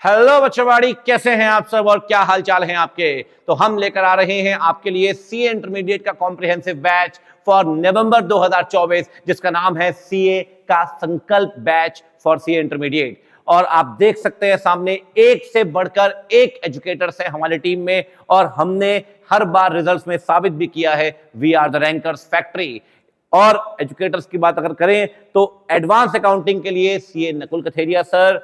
Hello बच्चों, कैसे हैं आप सब और क्या हालचाल हैं आपके। तो हम लेकर आ रहे हैं आपके लिए सीए इंटरमीडिएट का कॉम्प्रिहेंसिव बैच फॉर नवंबर 2024, जिसका नाम है सीए का संकल्प बैच फॉर सीए इंटरमीडिएट। और आप देख सकते हैं सामने एक से बढ़कर एक एजुकेटर्स है हमारी टीम में, और हमने हर बार रिजल्ट्स में साबित भी किया है we are the rankers factory. और एजुकेटर्स की बात अगर करें तो एडवांस अकाउंटिंग के लिए CA Nakul Katheria sir,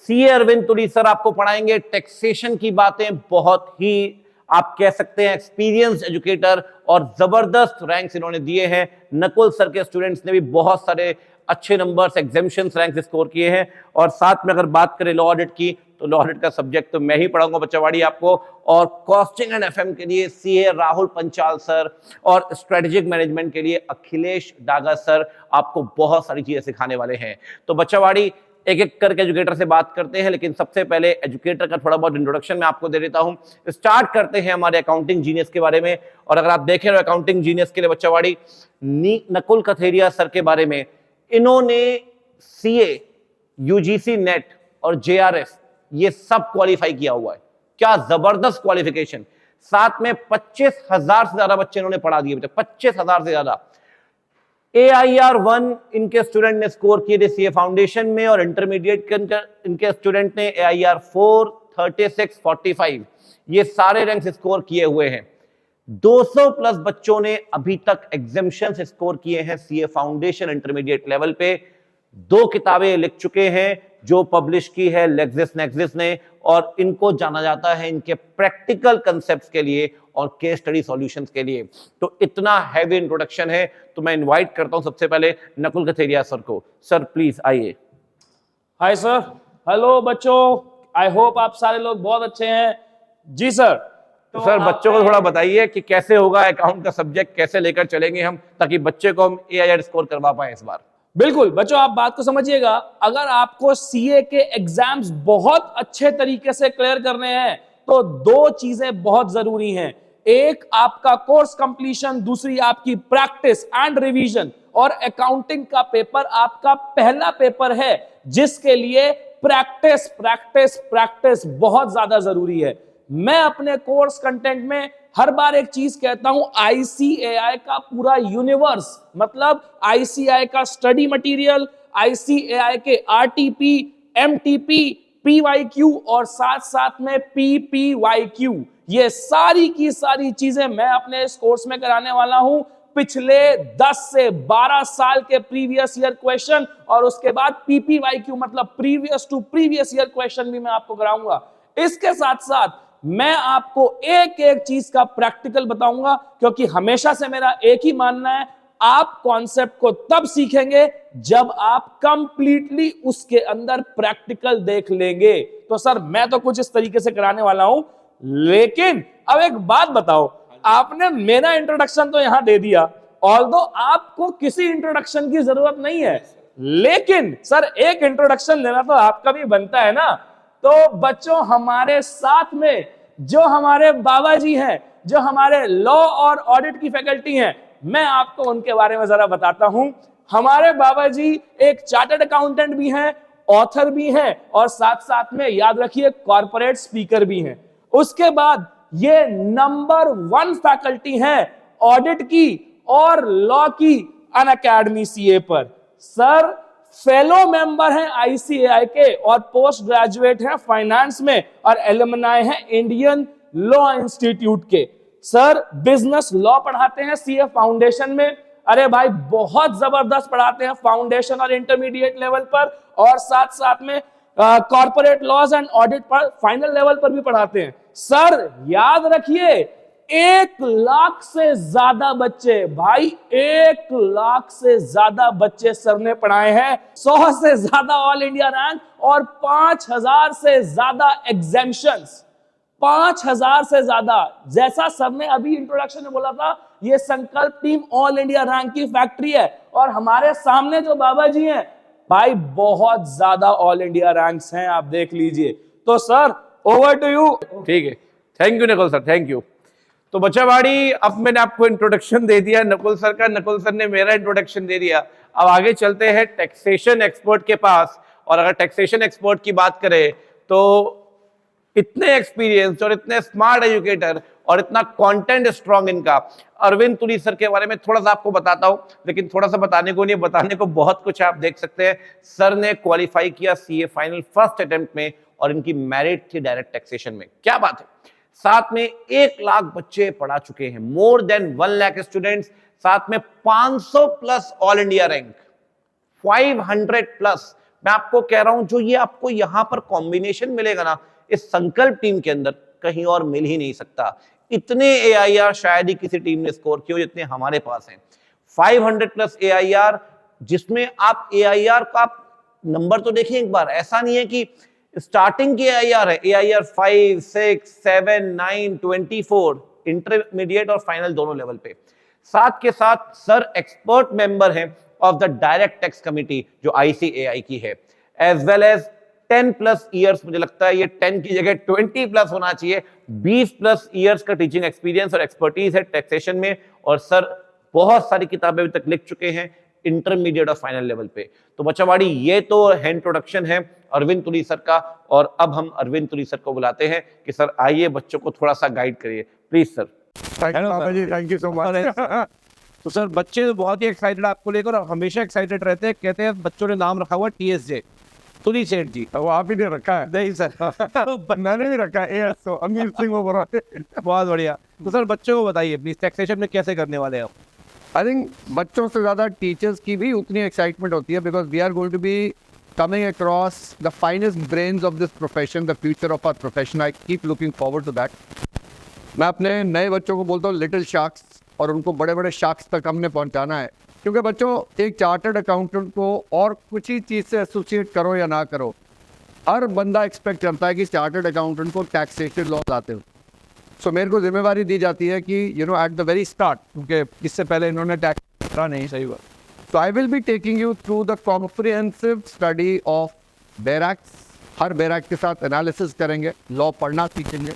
CA Arvind Turi sir आपको पढ़ाएंगे टैक्सेशन की बातें। बहुत ही आप कह सकते हैं एक्सपीरियंस एजुकेटर, और जबरदस्त रैंक्स इन्होंने दिए हैं। नकुल सर के स्टूडेंट्स ने भी बहुत सारे अच्छे नंबर्स एग्जामिनेशंस रैंक स्कोर किए हैं। और साथ में अगर बात करें लॉ ऑडिट की, तो लॉ ऑडिट का सब्जेक्ट तो मैं ही पढ़ाऊंगा बच्चावाड़ी आपको। और कॉस्टिंग एंड एफएम के लिए सीए राहुल पंचाल सर, और स्ट्रेटेजिक मैनेजमेंट के लिए अखिलेश डागा सर आपको बहुत सारी चीजें सिखाने वाले हैं। तो बच्चावाड़ी एक एक करके एजुकेटर से बात करते हैं, लेकिन सबसे पहले एजुकेटर का थोड़ा बहुत इंट्रोडक्शन मैं आपको दे देता हूं। स्टार्ट करते हैं हमारे अकाउंटिंग जीनियस के बारे में। और अगर आप देखें तो अकाउंटिंग जीनियस के लिए बच्चावाड़ी नकुल कथेरिया सर के बारे में, इन्होंने सीए, यूजीसी नेट और जेआरएफ ये सब क्वालिफाई किया हुआ है। क्या जबरदस्त क्वालिफिकेशन। साथ में 25,000 से ज्यादा बच्चे इन्होंने पढ़ा दिए, 25,000 से ज्यादा। AIR1 इनके स्टूडेंट ने स्कोर किए थे सीए फाउंडेशन में, और इंटरमीडिएट के इनके स्टूडेंट ने AIR4, 36, 45 ये सारे रैंक्स स्कोर किए हुए हैं। 200 प्लस बच्चों ने अभी तक एग्जामिशंस स्कोर किए हैं सीए फाउंडेशन इंटरमीडिएट लेवल पे। 2 किताबें लिख चुके हैं जो पब्लिश की है लेक्सिस नेक्सिस ने, और इनको जाना जाता है इनके प्रैक्टिकल कंसेप्ट्स के लिए और केस स्टडी सॉल्यूशंस के लिए। तो इतना हैवी इंट्रोडक्शन है, तो मैं इनवाइट करता हूं सबसे पहले नकुल कथेरिया सर को। सर प्लीज आइए। हाय सर, हेलो बच्चों, आई होप आप सारे लोग बहुत अच्छे हैं। जी सर। तो सर बच्चों को थोड़ा बताइए कि कैसे होगा अकाउंट का सब्जेक्ट, कैसे लेकर चलेंगे हम, ताकि बच्चे को हम AIR स्कोर करवा पाए इस बार। बिल्कुल बच्चों, आप बात को समझिएगा। अगर आपको सीए के एग्जाम्स बहुत अच्छे तरीके से क्लियर करने हैं तो 2 चीजें बहुत जरूरी हैं। एक आपका कोर्स कंप्लीशन, दूसरी आपकी प्रैक्टिस एंड रिवीजन। और अकाउंटिंग का पेपर आपका पहला पेपर है जिसके लिए प्रैक्टिस प्रैक्टिस प्रैक्टिस बहुत ज्यादा जरूरी है। मैं अपने कोर्स कंटेंट में हर बार एक चीज कहता हूं, आईसीएआई का पूरा यूनिवर्स, मतलब आईसीएआई का स्टडी मटेरियल, आईसीएआई के आरटीपी, एमटीपी, पीवाईक्यू और साथ साथ में पीपीवाईक्यू, ये सारी की सारी चीजें मैं अपने इस कोर्स में कराने वाला हूं। पिछले 10 से 12 साल के प्रीवियस ईयर क्वेश्चन, और उसके बाद पीपीवाईक्यू मतलब previous to previous year question भी मैं आपको कराऊंगा। इसके साथ साथ मैं आपको एक एक चीज का प्रैक्टिकल बताऊंगा, क्योंकि हमेशा से मेरा एक ही मानना है, आप कॉन्सेप्ट को तब सीखेंगे जब आप कंप्लीटली उसके अंदर प्रैक्टिकल देख लेंगे। तो सर मैं तो कुछ इस तरीके से कराने वाला हूं, लेकिन अब एक बात बताओ, आपने मेरा इंट्रोडक्शन तो यहां दे दिया, ऑल्दो आपको किसी इंट्रोडक्शन की जरूरत नहीं है, लेकिन सर एक इंट्रोडक्शन देना तो आपका भी बनता है ना। तो बच्चों, हमारे साथ में जो हमारे बाबा जी हैं, जो हमारे लॉ और ऑडिट की फैकल्टी हैं, मैं आपको उनके बारे में जरा बताता हूं। हमारे बाबा जी एक चार्टर्ड अकाउंटेंट भी हैं, ऑथर भी हैं, और साथ साथ में याद रखिए कॉर्पोरेट स्पीकर भी हैं। उसके बाद ये नंबर 1 फैकल्टी हैं ऑडिट की और लॉ की अनअकैडमी सीए पर। सर फेलो मेंबर हैं आईसीएआई के, और पोस्ट ग्रेजुएट हैं फाइनेंस में, और एलुमनाई हैं इंडियन लॉ इंस्टीट्यूट के। सर बिजनेस लॉ पढ़ाते हैं सीए फाउंडेशन में। अरे भाई बहुत जबरदस्त पढ़ाते हैं फाउंडेशन और इंटरमीडिएट लेवल पर, और साथ साथ में कॉर्पोरेट लॉज एंड ऑडिट पर फाइनल लेवल पर भी पढ़ाते हैं। सर याद रखिए 1 लाख से ज्यादा बच्चे, भाई 1 लाख से ज्यादा बच्चे सर ने पढ़ाए हैं, 100 से ज्यादा ऑल इंडिया रैंक, और 5,000 से ज्यादा एग्जामिशंस, 5,000 से ज्यादा। जैसा सर ने अभी इंट्रोडक्शन में बोला था, ये संकल्प टीम ऑल इंडिया रैंक की फैक्ट्री है, और हमारे सामने जो बाबा जी हैं भाई बहुत ज्यादा ऑल इंडिया रैंक्स हैं, आप देख लीजिए। तो सर ओवर टू यू। ठीक है, thank you Nakul sir, thank you. तो बच्चावाड़ी, अब मैंने आपको इंट्रोडक्शन दे दिया नकुल सर का, नकुल सर ने मेरा इंट्रोडक्शन दे दिया। अब आगे चलते हैं टैक्सेशन एक्सपर्ट के पास। और अगर टैक्सेशन एक्सपर्ट की बात करें तो इतने एक्सपीरियंस और इतने स्मार्ट एजुकेटर और इतना कंटेंट स्ट्रांग इनका। अरविंद तुरी सर के बारे में थोड़ा सा आपको बताता हूं, लेकिन थोड़ा सा बताने को नहीं, बताने को बहुत कुछ है, आप देख सकते हैं। सर ने क्वालिफाई किया सीए फाइनल फर्स्ट अटेम्प्ट में और इनकी मेरिट थी डायरेक्ट टैक्सेशन में। क्या बात है। साथ में 1 लाख बच्चे पढ़ा चुके हैं, मोर देन 1 लाख स्टूडेंट्स, साथ में 500 plus all India rank, 500 plus. मैं आपको कह रहा हूं जो ये आपको यहां पर कॉम्बिनेशन मिलेगा ना इस संकल्प टीम के अंदर, कहीं और मिल ही नहीं सकता। इतने एआईआर शायद ही किसी टीम ने स्कोर किए जितने हमारे पास हैं। 500 प्लस एआईआर, जिसमें आप एआईआर का नंबर तो देखिए एक बार, ऐसा नहीं है कि स्टार्टिंग के एआईआर है, एआईआर 5, 6, 7, 9, 24, इंटरमीडिएट और फाइनल दोनों लेवल पे। साथ के साथ सर एक्सपर्ट मेंबर हैं of the direct tax committee जो आईसीएआई की है, as well as 10 plus years, मुझे लगता है ये 10 की जगह 20 प्लस होना चाहिए, 20 प्लस ईयर्स का टीचिंग एक्सपीरियंस और एक्सपर्टीज है टैक्सेशन में। और सर बहुत सारी किताबें अभी तक लिख चुके हैं इंटरमीडिएट और फाइनल लेवल पे। तो बच्चावाड़ी, ये तो है इंट्रोडक्शन है अरविंद तुरी सर का, और अब हम अरविंद तुरी सर को बुलाते हैं कि सर आइए बच्चों को थोड़ा सा गाइड करिए, please sir. Thank you so much. तो सर बच्चे तो बहुत ही एक्साइटेड आपको लेकर और हमेशा एक्साइटेड रहते हैं। कहते हैं बच्चों ने नाम रखा हुआ टीएसजे, तुरी सेठ जी। वो आप ही ने रखा है? नहीं सर मैंने भी रखा है, तो अमीर सिंह ओबरॉय। बहुत बढ़िया। तो सर बच्चों को बताइए प्लीज, टैक्सेशन में कैसे करने वाले हैं आप? आई थिंक बच्चों से ज़्यादा टीचर्स की भी उतनी एक्साइटमेंट होती है, because we are going to be coming across the finest brains of this profession, the future of our profession. I keep looking forward to that. मैं अपने नए बच्चों को बोलता हूँ लिटिल शार्क्स, और उनको बड़े बड़े शार्क्स तक हमने पहुँचाना है। क्योंकि बच्चों, एक चार्टर्ड अकाउंटेंट को और कुछ ही चीज़ से एसोसिएट करो या ना करो, हर बंदा एक्सपेक्ट करता है कि चार्टर्ड अकाउंटेंट को टैक्सेशन लॉज आते हो। सो मेरे को जिम्मेवारी दी जाती है कि एट द वेरी स्टार्ट, क्योंकि इससे पहले इन्होंने टैक्स करा नहीं। सही बात। So I will be taking you through the comprehensive study of bare act. Her bare act के साथ एनालिसिस करेंगे, लॉ पढ़ना सीखेंगे,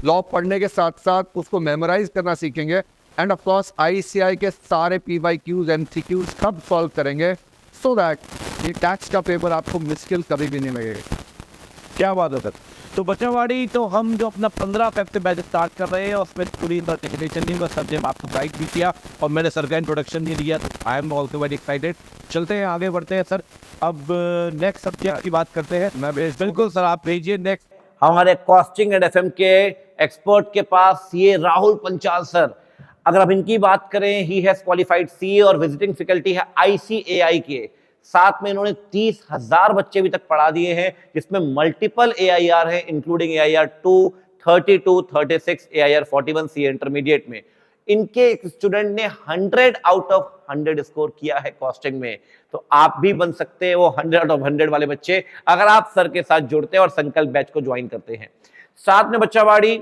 लॉ पढ़ने के साथ साथ उसको मेमोराइज करना सीखेंगे, एंड ऑफ कोर्स आईसीआई के सारे पीवाईक्यूज एमसीक्यूज सब सॉल्व करेंगे, सो दैट ये टैक्स का पेपर आपको मुश्किल कभी भी नहीं लगेगा। क्या बात है सर। तो बच्चावाड़ी, तो हम जो अपना 15 फेब से बैच स्टार्ट कर रहे हैं, उसमें पूरी टेक्निकल टीम का सर ने आपको गाइड भी किया और मैंने सर का इंट्रोडक्शन भी दिया, तो I am also very excited. चलते हैं, आगे बढ़ते हैं सर। अब नेक्स्ट सब्जेक्ट की बात करते हैं। मैं बिल्कुल सर, आप भेजिए नेक्स्ट। हमारे कॉस्टिंग एंड एफएम के एक्सपर्ट के पास सीए राहुल पंचाल सर, अगर आप इनकी बात करें, ही हैज क्वालिफाइड सीए और विजिटिंग फैकल्टी है आईसीएआई के। साथ में इन्होंने 30,000 बच्चे अभी तक पढ़ा दिए हैं, जिसमें मल्टीपल एआईआर है, including AIR 2, 32, 36, AIR 41 CA intermediate में। इनके एक स्टूडेंट ने 100 आउट ऑफ 100 स्कोर किया है कॉस्टिंग में। तो आप भी बन सकते हैं वो 100 आउट ऑफ 100 वाले बच्चे, अगर आप सर के साथ जुड़ते हैं और संकल्प बैच को ज्वाइन करते हैं। साथ में बच्चावाड़ी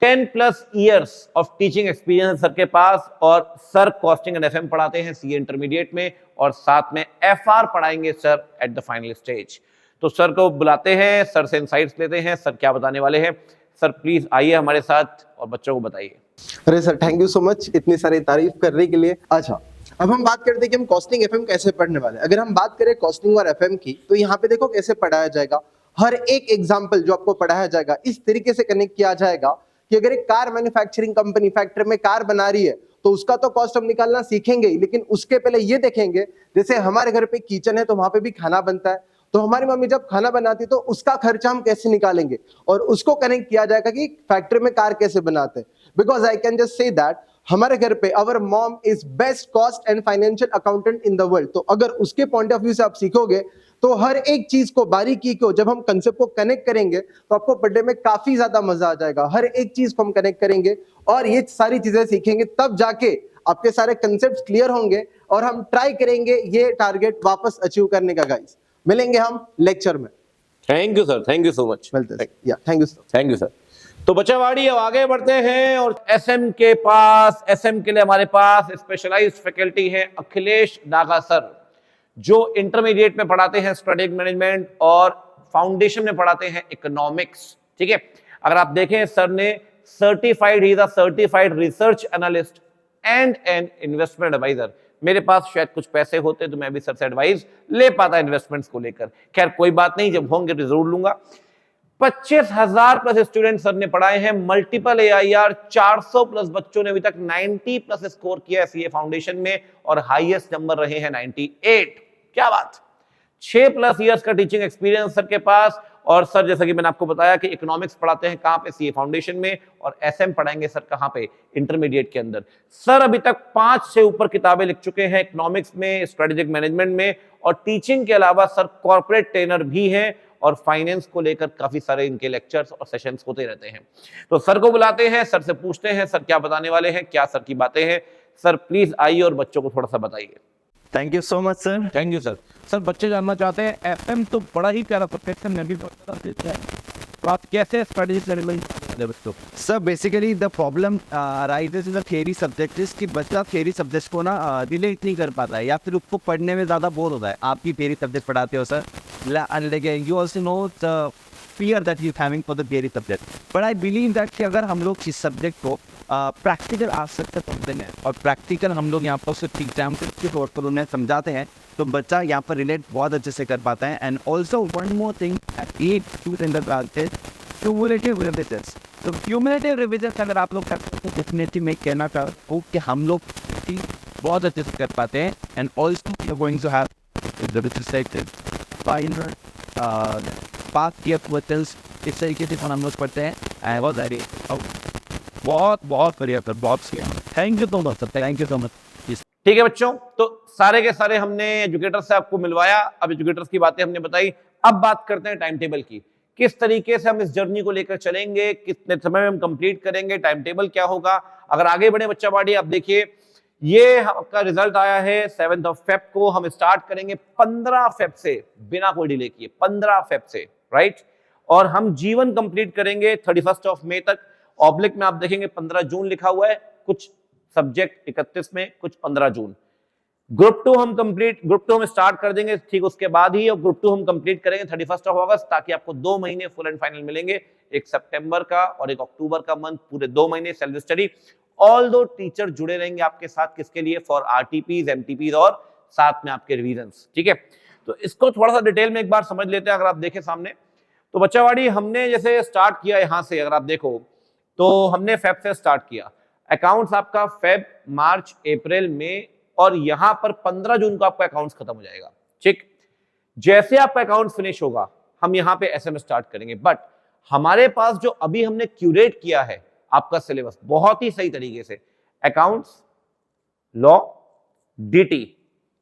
10 plus years of teaching experience sir के पास, और सर कॉस्टिंग एंड एफएम पढ़ाते हैं सीए इंटरमीडिएट में, और साथ में एफआर पढ़ाएंगे sir at the final stage. तो सर को बुलाते हैं, सर से इनसाइट्स लेते हैं, सर क्या बताने वाले हैं। सर प्लीज आइए हमारे साथ और बच्चों को बताइए। अरे sir, thank you so much इतनी सारी तारीफ करने के लिए। अच्छा, अब हम बात करते हैं कि हम कॉस्टिंग एफएम कैसे पढ़ने वाले हैं। अगर हम बात करें कॉस्टिंग और एफएम की, तो यहाँ पे देखो कैसे पढ़ाया जाएगा। हर एक एग्जाम्पल जो आपको पढ़ाया जाएगा इस तरीके से कनेक्ट किया जाएगा कि अगर एक कार मैन्युफैक्चरिंग कंपनी फैक्ट्री में कार बना रही है, तो उसका तो कॉस्ट हम निकालना सीखेंगे ही, लेकिन उसके पहले ये देखेंगे, जैसे हमारे घर पे किचन है तो वहां पे भी खाना बनता है, तो हमारी मम्मी जब खाना बनाती है तो उसका खर्चा हम कैसे निकालेंगे, और उसको कनेक्ट किया जाएगा कि फैक्ट्री में कार कैसे बनाते हैं। Because I can just say that हमारे घर पे our mom is best cost and financial accountant in the world. तो अगर उसके पॉइंट ऑफ व्यू से आप सीखोगे तो हर एक चीज को बारीकी को जब हम कंसेप्ट को कनेक्ट करेंगे तो आपको पढ़ने में काफी ज्यादा मजा आ जाएगा। हर एक चीज को हम कनेक्ट करेंगे और ये सारी चीजें सीखेंगे, तब जाके आपके सारे कंसेप्ट क्लियर होंगे और हम ट्राई करेंगे ये टारगेट वापस अचीव करने का। गाइस, मिलेंगे हम लेक्चर में। Thank you sir, thank you so much. मिलते हैं। या thank you sir. Thank you sir. तो बच्चावाड़ी, अब आगे बढ़ते हैं और एसएम के पास, एसएम के लिए हमारे पास स्पेशलाइज्ड फैकल्टी है अखिलेश नागा सर, जो इंटरमीडिएट में पढ़ाते हैं स्ट्रेटेजिक मैनेजमेंट और फाउंडेशन में पढ़ाते हैं इकोनॉमिक्स। ठीक है, अगर आप देखें, सर ने certified, he is a certified research analyst and an investment advisor. मेरे पास शायद कुछ पैसे होते तो मैं भी सर से एडवाइस ले पाता इन्वेस्टमेंट्स को लेकर। खैर कोई बात नहीं, जब होंगे तो जरूर लूंगा। 25,000 प्लस स्टूडेंट सर ने पढ़ाए हैं, मल्टीपल AIR, 400 प्लस बच्चों ने अभी तक 90 प्लस स्कोर किया है सीए फाउंडेशन में और हाईएस्ट नंबर रहे हैं 98। क्या बात। 6 प्लस इयर्स का टीचिंग एक्सपीरियंस सर के पास। और सर जैसा कि मैंने आपको बताया कि इकोनॉमिक्स पढ़ाते हैं कहां पे, सीए फाउंडेशन में, और एसएम पढ़ाएंगे सर कहां पे, इंटरमीडिएट के अंदर। सर अभी तक 5 से ऊपर किताबें लिख चुके हैं इकोनॉमिक्स में, स्ट्रेटेजिक मैनेजमेंट में, और टीचिंग के अलावा सर कॉर्पोरेट ट्रेनर भी हैं और फाइनेंस को लेकर काफी सारे इनके लेक्चर्स और सेशंस होते रहते हैं। तो सर को बुलाते हैं, सर से पूछते हैं सर क्या बताने वाले हैं, क्या सर की बातें हैं। सर प्लीज आइए और बच्चों को थोड़ा सा बताइए। Thank you so much sir. Thank you sir. Sir बच्चे जानना चाहते हैं एफएम तो बड़ा ही प्यारा सब्जेक्ट है, नबी देता है, तो आप कैसे स्ट्रेटजी से बच्चों? Sir basically the problem arises in the theory subject कि बच्चा थियरी सब्जेक्ट को ना रिलेट नहीं कर पाता है या फिर उसको पढ़ने में ज़्यादा बोर होता है। आप भी थियरी सब्जेक्ट पढ़ाते हो sir, you also know the fear that you're having for the theory subject, but I believe that कि अगर हम लोग इस सब्जेक्ट को प्रैक्टिकल आस्पेक्ट से पढ़ते हैं और प्रैक्टिकल हम लोग यहाँ पर सिर्फ एग्जाम्पल के तौर पर उन्हें समझाते हैं तो बच्चा यहाँ पर रिलेट बहुत अच्छे से कर पाता है। And also one more thing cumulative revisions. तो क्यूमुलेटिव रिविजन्स अगर आप लोग करते हैं तो डेफिनेटली मैं कहना चाहता हूँ कि हम लोग बहुत अच्छे से कर पाते हैं। And also you are going to have past year questions इस तरीके से हम लोग पढ़ते हैं। बहुत बहुत बढ़िया सर, बहुत thank you so much sir, thank you so much. ठीक है बच्चों, तो सारे के सारे हमने एजुकेटर्स से आपको मिलवाया, अब एजुकेटर्स की बातें हमने बताई। अब बात करते हैं टाइम टेबल की, किस तरीके से हम इस जर्नी को लेकर चलेंगे, कितने समय में हम कंप्लीट करेंगे, टाइम टेबल क्या होगा। अगर आगे बढ़े बच्चा बाड़ी, आप देखिए ये आपका रिजल्ट आया है 7 फेब को। हम स्टार्ट करेंगे 15 फेब से, बिना कोई डिले किए 15 फेब से, राइट। और हम जीवन कंप्लीट करेंगे 31 मई तक। ऑब्लिक में आप देखेंगे 15 जून लिखा हुआ है, कुछ सब्जेक्ट 31 में, कुछ 15 जून। ग्रुप 2 हम स्टार्ट कर देंगे ठीक उसके बाद ही, और ग्रुप 2 हम कंप्लीट करेंगे 31 अगस्त, ताकि आपको 2 महीने फुल एंड फाइनल मिलेंगे, एक सितंबर का और एक अक्टूबर का मंथ, पूरे 2 महीने सेल्फ स्टडी। ऑल दो टीचर जुड़े रहेंगे आपके साथ, किसके लिए, फॉर आरटीपीज, एमटीपीज और साथ में आपके रिवीजन्स। ठीक है, तो इसको थोड़ा सा डिटेल में एक बार समझ लेते हैं। अगर आप देखें सामने, तो बच्चावाड़ी हमने जैसे स्टार्ट किया यहां से, अगर आप देखो तो हमने फेब से स्टार्ट किया। अकाउंट्स आपका फेब, मार्च, अप्रैल, मई, और यहां पर 15 जून को आपका अकाउंट्स खत्म हो जाएगा। ठीक, जैसे आपका अकाउंट फिनिश होगा हम यहां पे एसएम स्टार्ट करेंगे। बट हमारे पास जो अभी हमने क्यूरेट किया है आपका सिलेबस बहुत ही सही तरीके से, अकाउंट्स, लॉ, डीटी,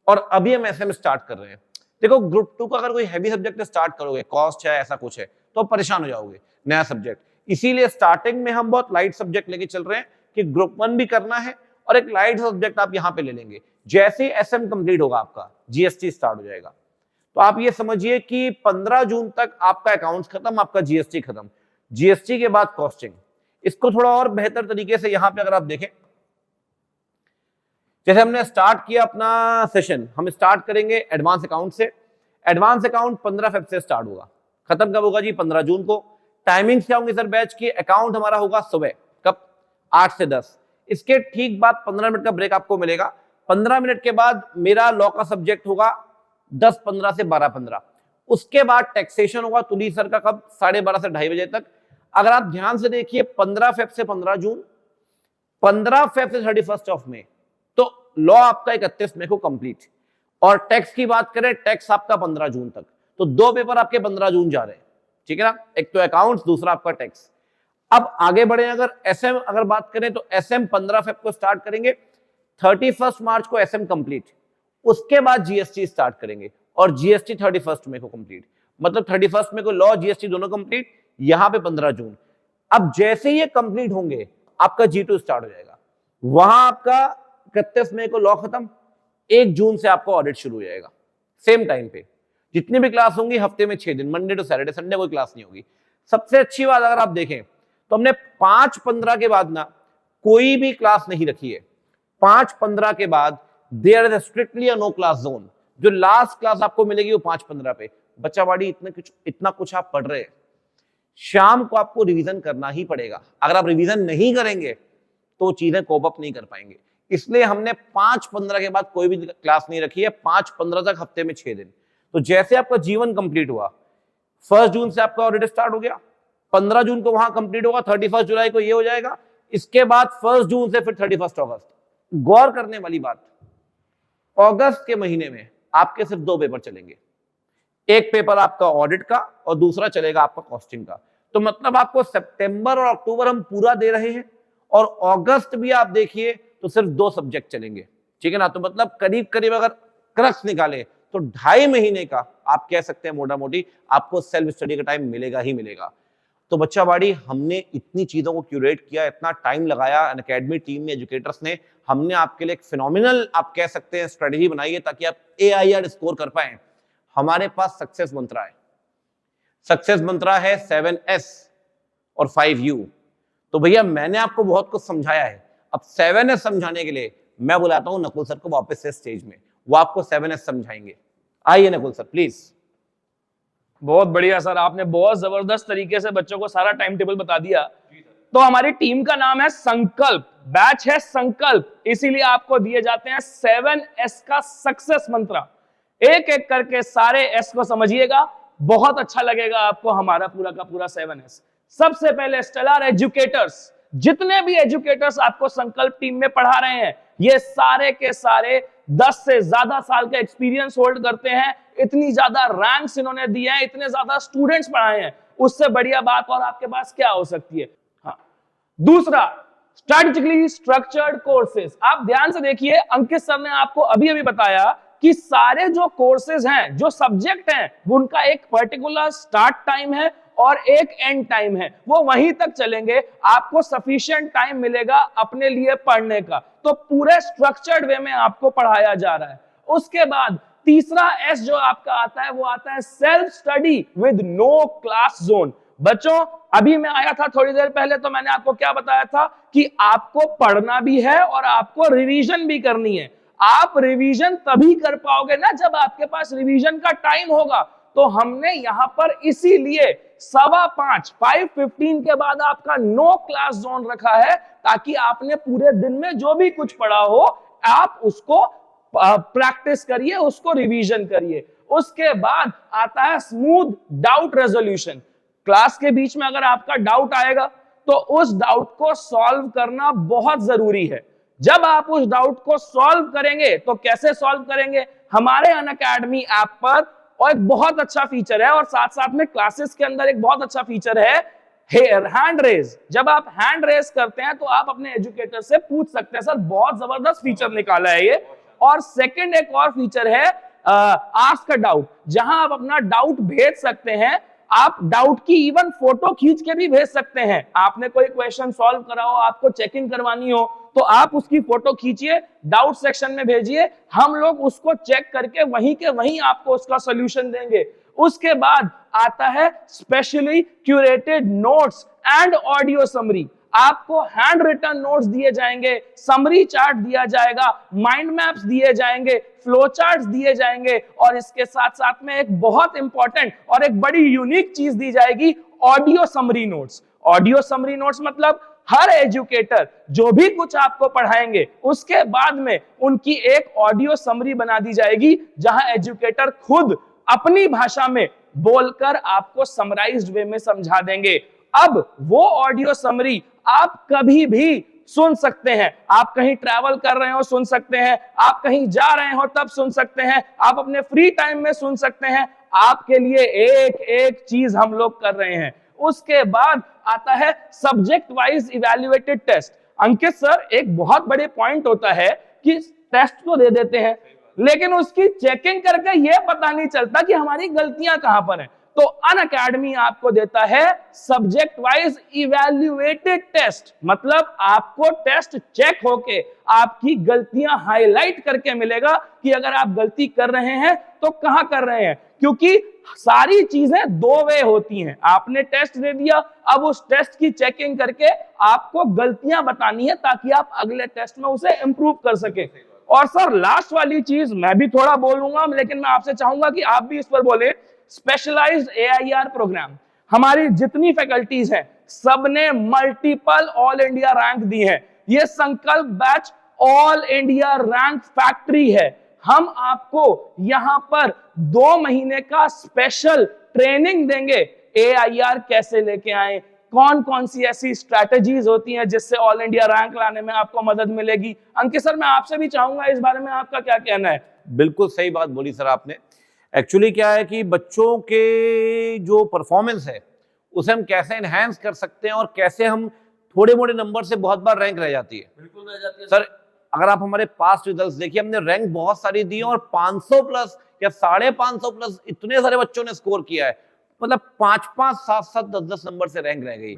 और अभी हम एसएम स्टार्ट कर रहे हैं। देखो ग्रुप 2 का अगर कोई हैवी सब्जेक्ट स्टार्ट करोगे, कॉस्ट है, ऐसा कुछ है, तो परेशान हो जाओगे, नया सब्जेक्ट। इसीलिए स्टार्टिंग में हम बहुत लाइट सब्जेक्ट लेके चल रहे हैं कि ग्रुप 1 भी करना है और एक लाइट सब्जेक्ट आप यहां पे ले लेंगे। जैसे एसएम कंप्लीट होगा आपका जीएसटी स्टार्ट हो जाएगा। तो आप ये समझिए कि 15 जून तक आपका अकाउंट्स खत्म, आपका जीएसटी खत्म, जीएसटी के बाद कॉस्टिंग। इसको थोड़ा और बेहतर तरीके से यहां पे अगर आप देखें, जैसे हमने स्टार्ट किया अपना सेशन, हम स्टार्ट करेंगे एडवांस अकाउंट से। एडवांस अकाउंट 15 फेब से स्टार्ट होगा, खत्म कब होगा जी, 15 जून को। टाइमिंग्स क्या होंगे सर बैच की? अकाउंट हमारा होगा सुबह, कब, 8 से 10। इसके ठीक बाद 15 मिनट का ब्रेक आपको मिलेगा। 15 मिनट के बाद मेरा लॉ का सब्जेक्ट होगा 10:15 से 12:15। उसके बाद टैक्सेशन होगा तुली सर का, कब, 12:30 से 2:30 बजे तक। अगर आप ध्यान से देखिए 15 फेब से 15 जून, 15 फेब से 31 मई, तो लॉ आपका 31 मई को कंप्लीट। और टैक्स की बात करें, टैक्स आपका 15 जून तक। तो 2 पेपर आपके 15 जून जा रहे हैं, ठीक है ना, एक तो अकाउंट्स, दूसरा आपका टैक्स। अब आगे बढ़े, अगर एसएम अगर बात करें तो एसएम 15 फेब को स्टार्ट करेंगे, 31 मार्च को एसएम कंप्लीट। उसके बाद जीएसटी स्टार्ट करेंगे और जीएसटी 31 मई को कंप्लीट। मतलब 31 मई को लॉ, जीएसटी दोनों कंप्लीट, यहां पे 15 जून। अब जैसे ये कंप्लीट होंगे आपका G2 स्टार्ट हो जाएगा। वहां आपका 31 मई को लॉ खत्म, 1 जून से आपका ऑडिट शुरू हो जाएगा। सेम टाइम पे जितनी भी क्लास होंगी, हफ्ते में 6 दिन, मंडे टू सैटरडे, संडे कोई क्लास नहीं होगी। सबसे अच्छी बात अगर आप देखें तो हमने 5-15 के बाद ना कोई भी क्लास नहीं रखी है। 5-15 के बाद there is strictly a no class zone. जो लास्ट क्लास आपको मिलेगी वो 5-15 पे। बच्चावाड़ी इतना कुछ आप पढ़ रहे हैं, शाम को आपको रिवीजन करना ही पड़ेगा। अगर आप रिवीजन नहीं करेंगे तो चीजें कोप अप नहीं कर पाएंगे। इसलिए हमने 5-15 के बाद कोई भी क्लास नहीं रखी है, 5-15 तक, हफ्ते में 6 दिन। तो जैसे आपका जीवन कंप्लीट हुआ, 1 जून से आपका ऑडिट स्टार्ट हो गया, 15 जून को वहां कंप्लीट होगा, 31 जुलाई को ये हो जाएगा, इसके बाद 1 जून से फिर 31 अगस्त। गौर करने वाली बात, अगस्त के महीने में आपके सिर्फ 2 पेपर चलेंगे, एक पेपर आपका ऑडिट का और दूसरा चलेगा आपका कॉस्टिंग का। तो मतलब आपको सितंबर और अक्टूबर हम पूरा दे रहे हैं और अगस्त भी आप देखिए तो सिर्फ 2 सब्जेक्ट चलेंगे, ठीक है ना। तो मतलब करीब करीब अगर क्रक्स निकाले तो 2.5 महीने का आप कह सकते हैं मोटा मोटी आपको सेल्फ स्टडी का टाइम मिलेगा ही मिलेगा। तो बच्चावाड़ी, हमने इतनी चीजों को क्यूरेट किया, इतना टाइम लगाया, अनअकैडमी टीम ने, एजुकेटर्स ने, हमने आपके लिए एक फिनोमिनल आप कह सकते हैं स्ट्रेटेजी बनाई है ताकि आप AIR स्कोर कर पाए। हमारे पास सक्सेस मंत्रा है, सक्सेस मंत्रा है 7S और 5U। तो भैया मैंने आपको बहुत कुछ समझाया है, अब 7S समझाने के लिए मैं बुलाता हूं नकुल सर को वापस से स्टेज में, वो आपको 7S समझाएंगे। आइए नकुल सर प्लीज। बहुत बढ़िया सर, आपने बहुत जबरदस्त तरीके से बच्चों को सारा टाइम टेबल बता दिया। तो हमारी टीम का नाम है संकल्प, बैच है संकल्प, इसीलिए आपको दिए जाते हैं 7S का सक्सेस मंत्रा। एक एक करके सारे S को समझिएगा, बहुत अच्छा लगेगा आपको हमारा पूरा का पूरा 7S। सबसे पहले स्टेलर एजुकेटर्स, जितने भी एजुकेटर्स आपको संकल्प टीम में पढ़ा रहे हैं, ये सारे के सारे 10 से ज्यादा साल का एक्सपीरियंस होल्ड करते हैं, इतनी ज्यादा रैंक्स इन्होंने दिए हैं, इतने ज्यादा स्टूडेंट्स पढ़ाए हैं, उससे बढ़िया बात और आपके पास क्या हो सकती है। हाँ, दूसरा स्ट्रेटेजिकली स्ट्रक्चर्ड कोर्सेज। आप ध्यान से देखिए, अंकित सर ने आपको अभी अभी बताया कि सारे जो कोर्सेज हैं, जो सब्जेक्ट हैं, उनका एक पर्टिकुलर स्टार्ट टाइम है और एक एंड टाइम है, वो वहीं तक चलेंगे, आपको सफिशिएंट टाइम मिलेगा अपने लिए पढ़ने का। तो पूरे स्ट्रक्चर्ड वे में आपको पढ़ाया जा रहा है। उसके बाद तीसरा S जो आपका आता है वो आता है self study with no class zone. बच्चों, अभी मैं आया था थोड़ी देर पहले, तो मैंने आपको क्या बताया था कि आपको पढ़ना भी है और आपको रिवीजन भी करनी है। आप रिवीजन तभी कर पाओगे ना जब आपके पास रिवीजन का टाइम होगा। तो हमने यहां पर इसीलिए 5:15 के बाद आपका नो क्लास जोन रखा है, ताकि आपने पूरे दिन में जो भी कुछ पढ़ा हो आप उसको प्रैक्टिस करिए, उसको रिवीजन करिए। उसके बाद आता है स्मूथ डाउट रेजोल्यूशन। क्लास के बीच में अगर आपका डाउट आएगा तो उस डाउट को सॉल्व करना बहुत जरूरी है। जब आप उस डाउट को सॉल्व करेंगे तो कैसे सॉल्व करेंगे, हमारे अनअकैडमी ऐप पर और एक बहुत अच्छा फीचर है, और साथ साथ में क्लासेस के अंदर एक बहुत अच्छा फीचर है हैंड रेज। जब आप हैंड रेज करते हैं तो आप अपने एजुकेटर से पूछ सकते हैं। सर बहुत जबरदस्त फीचर निकाला है ये। और सेकंड एक और फीचर है आस्क अ डाउट, जहां आप अपना डाउट भेज सकते हैं। आप डाउट की इवन फोटो खींच के भी भेज सकते हैं। आपने कोई क्वेश्चन सॉल्व करा हो, आपको चेकिंग करवानी हो, तो आप उसकी फोटो खींचिए, डाउट सेक्शन में भेजिए, हम लोग उसको चेक करके वहीं के वहीं आपको उसका सॉल्यूशन देंगे। उसके बाद आता है specially curated notes and audio summary. आपको हैंड रिटन नोट्स दिए जाएंगे, समरी चार्ट दिया जाएगा, माइंड मैप्स दिए जाएंगे, फ्लो चार्ट्स दिए जाएंगे, और इसके साथ साथ में एक बहुत इंपॉर्टेंट और एक बड़ी यूनिक चीज दी जाएगी, audio summary notes. Audio summary notes मतलब हर एजुकेटर जो भी कुछ आपको पढ़ाएंगे उसके बाद में उनकी एक ऑडियो समरी बना दी जाएगी, जहां एजुकेटर खुद अपनी भाषा में बोलकर आपको समराइज्ड वे में समझा देंगे। अब वो ऑडियो समरी आप कभी भी सुन सकते हैं। आप कहीं ट्रैवल कर रहे हो सुन सकते हैं, आप कहीं जा रहे हो तब सुन सकते हैं, आप अपने फ्री टाइम में सुन सकते हैं। आपके लिए एक एक चीज हम लोग कर रहे हैं। उसके बाद आता है सब्जेक्ट वाइज इवैल्यूएटेड टेस्ट। अंकित सर, एक बहुत बड़े पॉइंट होता है कि टेस्ट तो दे देते हैं, लेकिन उसकी चेकिंग करके यह पता नहीं चलता कि हमारी गलतियां कहां पर हैं। तो अनअकैडमी आपको देता है सब्जेक्ट वाइज इवैल्यूएटेड टेस्ट, मतलब आपको टेस्ट चेक होके आपकी गलतियां हाईलाइट करके मिलेगा कि अगर आप गलती कर रहे हैं तो कहां कर रहे हैं। क्योंकि सारी चीजें 2 वे होती हैं। आपने टेस्ट दे दिया, अब उस टेस्ट की चेकिंग करके आपको गलतियां बतानी है ताकि आप अगले टेस्ट में उसे इंप्रूव कर सके। और सर लास्ट वाली चीज मैं भी थोड़ा बोलूंगा, लेकिन मैं आपसे चाहूंगा कि आप भी इस पर बोले। स्पेशलाइज्ड AIR प्रोग्राम, हमारी जितनी फैकल्टीज हैं सबने मल्टीपल ऑल इंडिया रैंक दी है। ये संकल्प batch all India rank factory है। हम आपको यहां पर 2 महीने का स्पेशल ट्रेनिंग देंगे AIR कैसे लेके आए, कौन कौन सी ऐसी स्ट्रैटेजीज होती हैं जिससे ऑल इंडिया रैंक लाने में आपको मदद मिलेगी। अंकित सर, मैं आपसे भी चाहूंगा इस बारे में आपका क्या कहना है। बिल्कुल सही बात बोली सर आपने। एक्चुअली क्या है कि बच्चों के जो परफॉर्मेंस है उसे हम कैसे एनहांस कर सकते हैं और कैसे हम थोड़े मोड़े नंबर से बहुत बार रैंक रह जाती है। बिल्कुल रह जाती है सर, अगर आप हमारे पास्ट रिजल्ट्स देखिए, हमने रैंक बहुत सारी दी और 500 प्लस या 550 प्लस इतने सारे बच्चों ने स्कोर किया है, मतलब 5-5, 7-7, 10-10 नंबर से रैंक रह गई।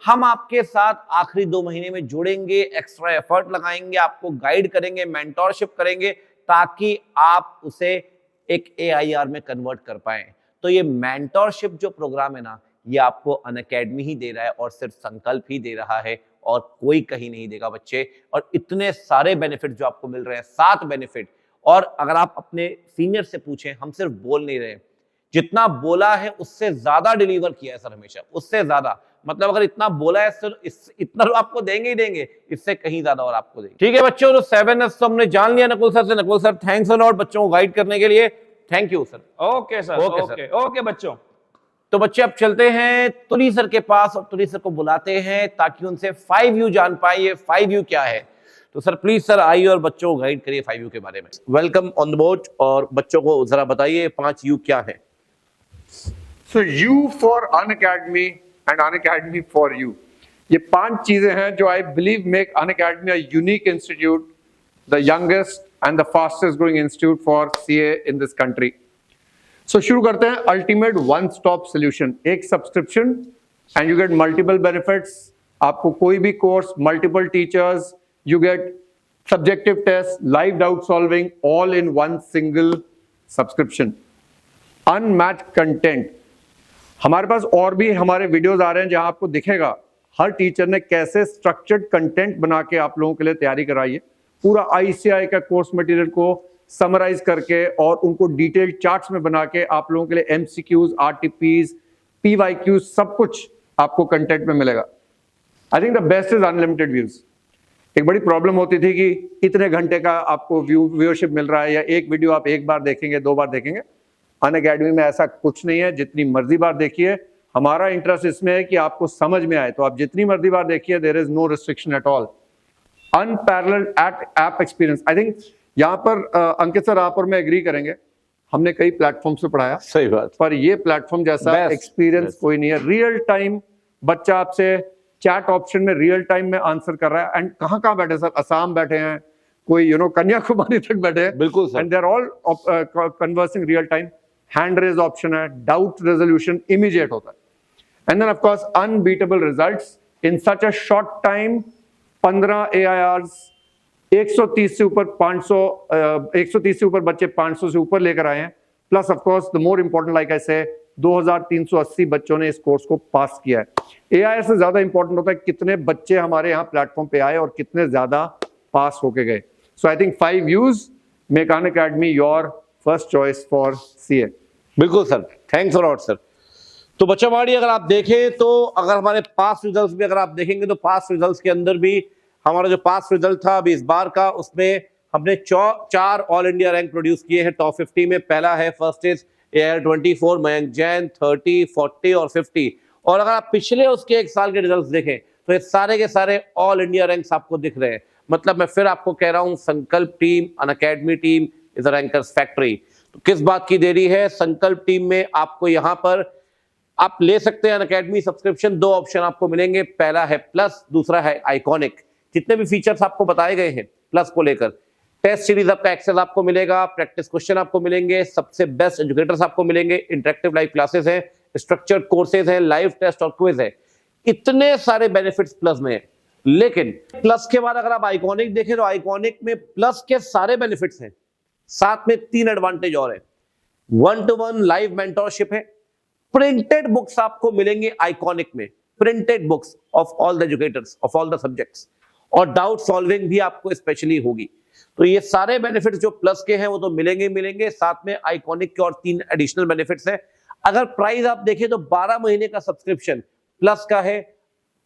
हम आपके साथ आखिरी 2 महीने में जुड़ेंगे, एक्स्ट्रा एफर्ट लगाएंगे, आपको गाइड करेंगे, मेंटोरशिप करेंगे, ताकि आप उसे एक AIR में कन्वर्ट कर पाए। तो ये मेंटोरशिप जो प्रोग्राम है ना, ये आपको अनअकैडमी ही दे रहा है और सिर्फ संकल्प ही दे रहा है और कोई कहीं नहीं देगा बच्चे। और इतने सारे बेनिफिट जो आपको मिल रहे हैं, 7 बेनिफिट। और अगर आप अपने सीनियर से पूछें, हम सिर्फ बोल नहीं रहे, जितना बोला है उससे ज्यादा डिलीवर किया है सर, हमेशा उससे ज्यादा। मतलब अगर इतना बोला है सर, इतना तो आपको देंगे ही देंगे, इससे कहीं ज्यादा और आपको देंगे। ठीक है बच्चों, तो 7S तो हमने जान लिया नकुल सर से। Nakul sir, thanks a lot बच्चों को गाइड करने के लिए। Thank you sir. Okay sir, okay बच्चों। तो बच्चे अब चलते हैं तुली सर के पास और तुली सर को बुलाते हैं ताकि उनसे 5U जान पाए। ये 5U क्या है? तो सर प्लीज सर आइए और बच्चों को गाइड करिए 5U के बारे में। Welcome on the board. और बच्चों को जरा बताइए 5U क्या है? So U for Unacademy and Unacademy for you. ये 5 चीजें हैं जो I believe make Unacademy a unique institute, the youngest and the fastest growing institute for CA in this country. So शुरू करते हैं। Ultimate one stop solution, एक subscription and you get multiple benefits. आपको कोई भी course, multiple teachers, you get subjective tests, live doubt solving, all in one single subscription. Unmatched content. हमारे पास और भी हमारे वीडियोस आ रहे हैं जहां आपको दिखेगा हर टीचर ने कैसे स्ट्रक्चर्ड कंटेंट बना के आप लोगों के लिए तैयारी कराई है, पूरा ICI का कोर्स मटेरियल को समराइज करके और उनको डिटेल्ड चार्ट्स में बना के आप लोगों के लिए MCQs, RTPs, PYQs सब कुछ आपको कंटेंट में मिलेगा। I think the best is unlimited views. एक बड़ी प्रॉब्लम होती थी कि इतने घंटे का आपको व्यूअरशिप मिल रहा है या एक वीडियो आप एक बार देखेंगे, 2 बार देखेंगे। अनअकैडमी में ऐसा कुछ नहीं है, जितनी मर्जी बार देखिए। हमारा इंटरेस्ट इसमें है कि आपको समझ में आए, तो आप जितनी मर्जी बार देखिए, there is no restriction at all. Unparalleled app experience. I think यहाँ पर अंकित सर आप और मैं एग्री करेंगे, हमने कई प्लेटफॉर्म से पढ़ाया, सही बात, पर ये प्लेटफॉर्म जैसा एक्सपीरियंस कोई नहीं है। रियल टाइम बच्चा आपसे चैट ऑप्शन में रियल टाइम में आंसर कर रहा है। एंड कहाँ कहाँ बैठे सर? असम बैठे हैं, कोई कन्याकुमारी तक बैठे हैं। बिल्कुल sir. And they are all conversing real time. Hand raise option है, डाउट रेजोल्यूशन इमीडिएट होता है। And then of course unbeatable results in such a short time. 15 AIRs, 130 से ऊपर 500 130 से ऊपर बच्चे 500 से ऊपर लेकर आए हैं। Plus of course the more important like I से 2380 बच्चों ने इस कोर्स को पास किया है। AIR से ज्यादा इंपॉर्टेंट होता है कितने बच्चे हमारे यहाँ प्लेटफॉर्म पे आए और कितने ज्यादा पास होके गए। So I think 5U's make Unacademy your first choice for CA। बिल्कुल sir, thanks a lot sir. तो बच्चा वाड़ी अगर आप देखें तो अगर हमारे पास रिजल्ट्स भी अगर आप देखेंगे तो पास रिजल्ट्स के अंदर भी हमारा जो पास रिजल्ट था अभी इस बार का, उसमें हमने 4 ऑल इंडिया रैंक प्रोड्यूस किए हैं टॉप 50 में। पहला है first is AIR 24, Mayank Jain 30, 40 और 50। और अगर आप पिछले उसके 1 साल के रिजल्ट्स देखें तो ये सारे के सारे ऑल इंडिया रैंक्स आपको दिख रहे हैं। मतलब मैं फिर आपको कह रहा हूं, संकल्प team, Unacademy team is a rankers factory. तो किस बात की देरी है? संकल्प टीम में आपको यहां पर आप ले सकते हैं अनअकैडमी सब्सक्रिप्शन। 2 ऑप्शन आपको मिलेंगे, पहला है प्लस, दूसरा है आइकॉनिक। जितने भी फीचर्स आपको बताए गए हैं प्लस को लेकर, टेस्ट सीरीज आपका एक्सेस आपको मिलेगा, प्रैक्टिस क्वेश्चन आपको मिलेंगे, सबसे बेस्ट एजुकेटर्स आपको मिलेंगे, इंटरेक्टिव लाइव क्लासेस हैं, स्ट्रक्चर्ड कोर्सेज हैं, लाइव टेस्ट और क्विज है। इतने सारे बेनिफिट्स प्लस में है। लेकिन प्लस के बाद अगर आप आइकॉनिक देखें तो आइकॉनिक में प्लस के सारे बेनिफिट्स हैं, साथ में 3 एडवांटेज और है। 1-to-1 लाइव मेंटोरशिप है, प्रिंटेड बुक्स आपको मिलेंगे आइकॉनिक में, printed books of all the educators of all the subjects, और डाउट सॉल्विंग भी आपको स्पेशली होगी। तो ये सारे बेनिफिट्स जो प्लस के हैं वो तो मिलेंगे, साथ में आइकॉनिक के और 3 एडिशनल बेनिफिट्स हैं। अगर प्राइस आप देखें तो 12 महीने का सब्सक्रिप्शन प्लस का है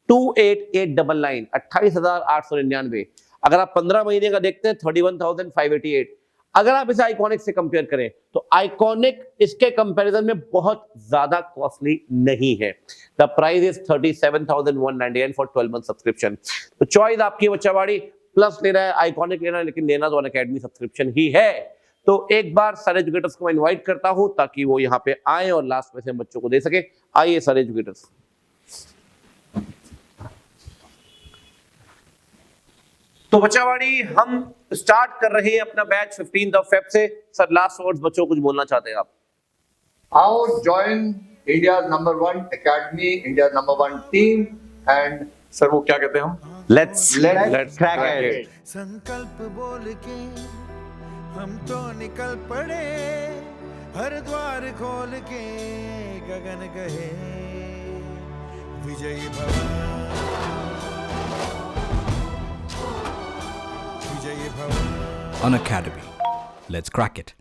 28,899, 28,899। अगर आप 15 महीने का देखते हैं 31,588। अगर आप इसे आइकॉनिक से कंपेयर करें तो आइकॉनिक इसके कंपैरिजन में बहुत ज्यादा कॉस्टली नहीं है। The price is 37,199 for 12 month subscription. तो चॉइस आपकी बच्चावाड़ी, प्लस लेना है, आइकॉनिक लेना है, लेकिन लेना तो अनअकैडमी सब्सक्रिप्शन ही है। तो एक बार सारे एजुकेटर्स को मैं इनवाइट करता हूं ताकि वो यहाँ पे आए और लास्ट में से बच्चों को दे सके। आइए सारे एजुकेटर्स। तो बच्चावाड़ी हम स्टार्ट कर रहे हैं अपना बैच 15 फेब से। सर लास्ट वर्ड्स बच्चों कुछ बोलना चाहते हैं आप? आओ join India's #1 academy, India's #1 team, and sir वो क्या कहते हैं हम? Let's crack it. संकल्प बोल के हम तो निकल पड़े, हर द्वार खोल के गगन गए, विजयी भव, विजयी भव। Unacademy. Let's crack it.